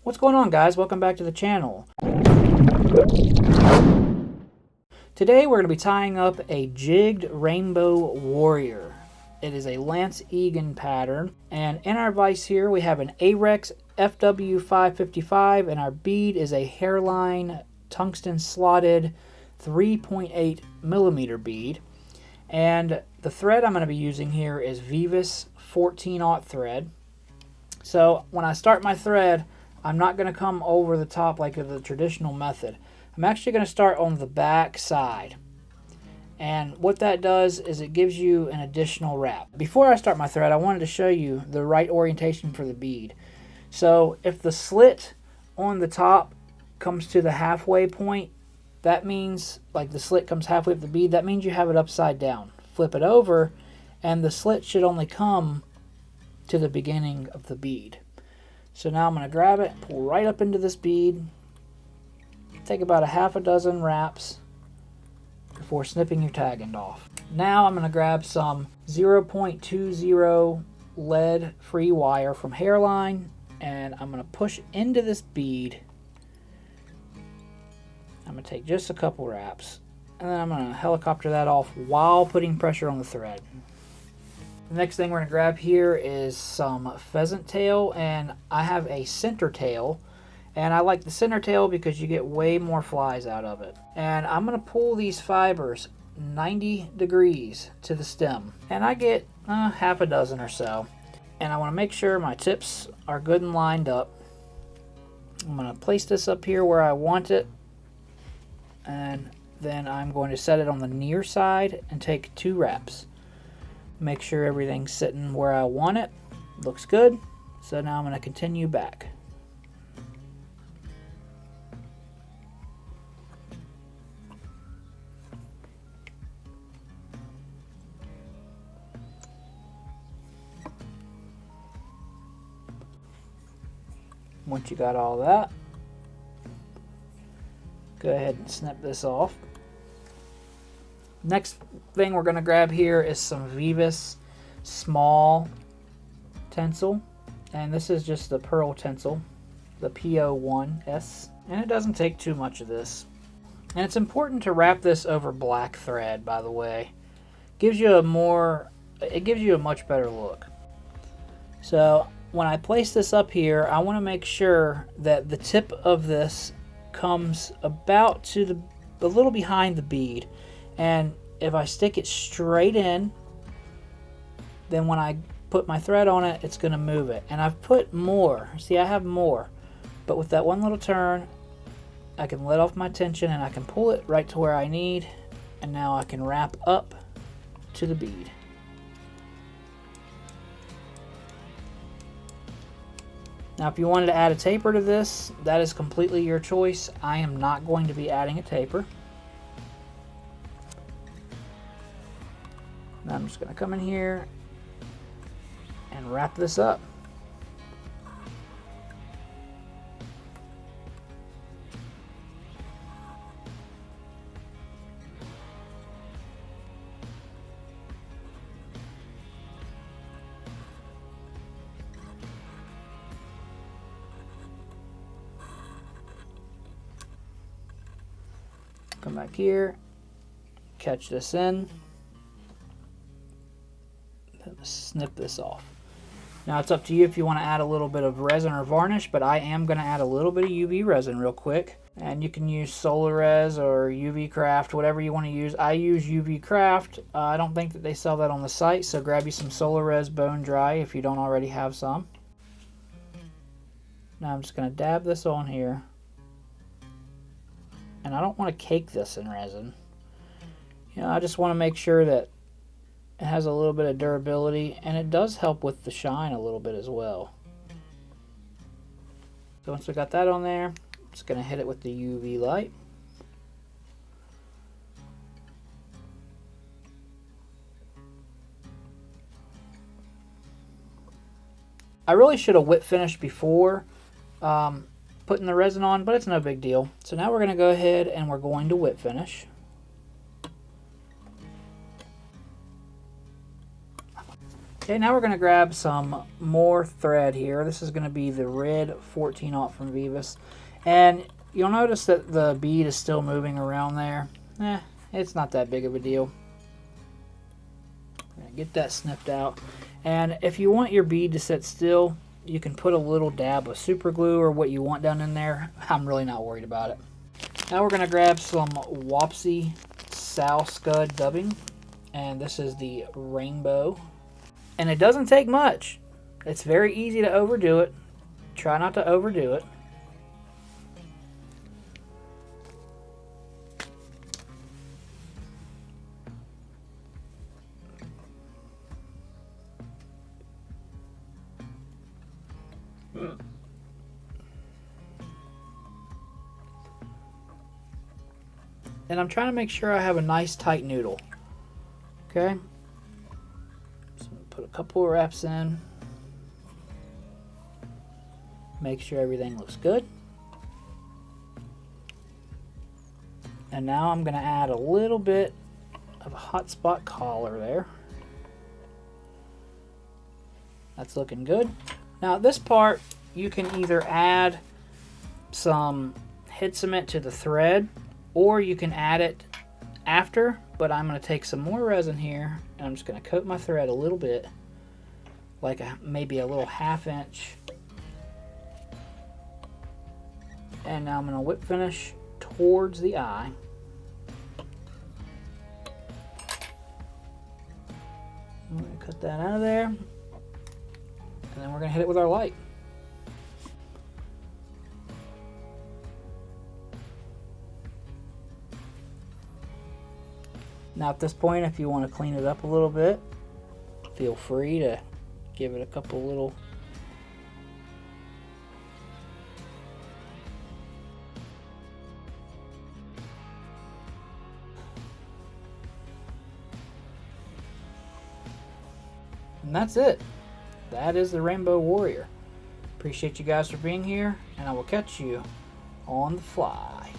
What's going on, guys? Welcome back to the channel. Today we're going to be tying up a jigged rainbow warrior. It is a Lance Egan pattern, and in our vise here we have an Arex FW555, and our bead is a hairline tungsten slotted 3.8 millimeter bead. And the thread I'm going to be using here is Veevus 14/0 thread. So when I start my thread, I'm not going to come over the top like the traditional method. I'm actually going to start on the back side. And what that does is it gives you an additional wrap. Before I start my thread, I wanted to show you the right orientation for the bead. So if the slit on the top comes to the halfway point, that means, like the slit comes halfway up the bead, that means you have it upside down. Flip it over, and the slit should only come to the beginning of the bead. So now I'm going to grab it, pull right up into this bead, take about a half a dozen wraps before snipping your tag end off. Now I'm going to grab some 0.20 lead free wire from Hairline, and I'm going to push into this bead. I'm going to take just a couple wraps, and then I'm going to helicopter that off while putting pressure on the thread. The next thing we're going to grab here is some pheasant tail, and I have a center tail, and I like the center tail because you get way more flies out of it. And I'm going to pull these fibers 90 degrees to the stem, and I get half a dozen or so. And I want to make sure my tips are good and lined up. I'm going to place this up here where I want it, and then I'm going to set it on the near side and take 2 wraps. Make sure everything's sitting where I want it. Looks good. So now I'm going to continue back. Once you got all that, go ahead and snip this off. Next thing we're going to grab here is some Veevus small tinsel, and this is just the pearl tinsel, the PO1S, and it doesn't take too much of this. And it's important to wrap this over black thread, by the way. It gives you a much better look. So when I place this up here, I want to make sure that the tip of this comes about to a little behind the bead. And if I stick it straight in, then when I put my thread on it, it's going to move it. And I've put more. See, I have more. But with that one little turn, I can let off my tension and I can pull it right to where I need. And now I can wrap up to the bead. Now, if you wanted to add a taper to this, that is completely your choice. I am not going to be adding a taper. Now I'm just going to come in here and wrap this up. Come back here, catch this in, snip this off. Now it's up to you if you want to add a little bit of resin or varnish, but I am going to add a little bit of UV resin real quick. And you can use Solar Res or UV Craft, whatever you want to use. I use UV Craft. I don't think that they sell that on the site, so grab you some Solar Res Bone Dry if you don't already have some. Now I'm just going to dab this on here. And I don't want to cake this in resin. You know, I just want to make sure that it has a little bit of durability, and it does help with the shine a little bit as well. So once we got that on there, I'm just going to hit it with the UV light. I really should have whip finished before putting the resin on, but it's no big deal. So now we're going to go ahead and we're going to whip finish. Okay, now we're going to grab some more thread here. This is going to be the red 14-aught from Veevus. And you'll notice that the bead is still moving around there. It's not that big of a deal. Get that snipped out. And if you want your bead to sit still, you can put a little dab of super glue or what you want down in there. I'm really not worried about it. Now we're going to grab some Wapsi scud dubbing. And this is the rainbow. And it doesn't take much. It's very easy to overdo it. Try not to overdo it. And I'm trying to make sure I have a nice tight noodle. Okay. So put a couple of wraps in. Make sure everything looks good. And now I'm going to add a little bit of a hot spot collar there. That's looking good. Now this part, you can either add some head cement to the thread, or you can add it after, but I'm going to take some more resin here, and I'm just going to coat my thread a little bit, like maybe a little 1/2 inch. And now I'm going to whip finish towards the eye. I'm going to cut that out of there, and then we're going to hit it with our light. Now at this point, if you want to clean it up a little bit, feel free to give it a couple little and that's it. That is the Rainbow Warrior. Appreciate you guys for being here, and I will catch you on the fly.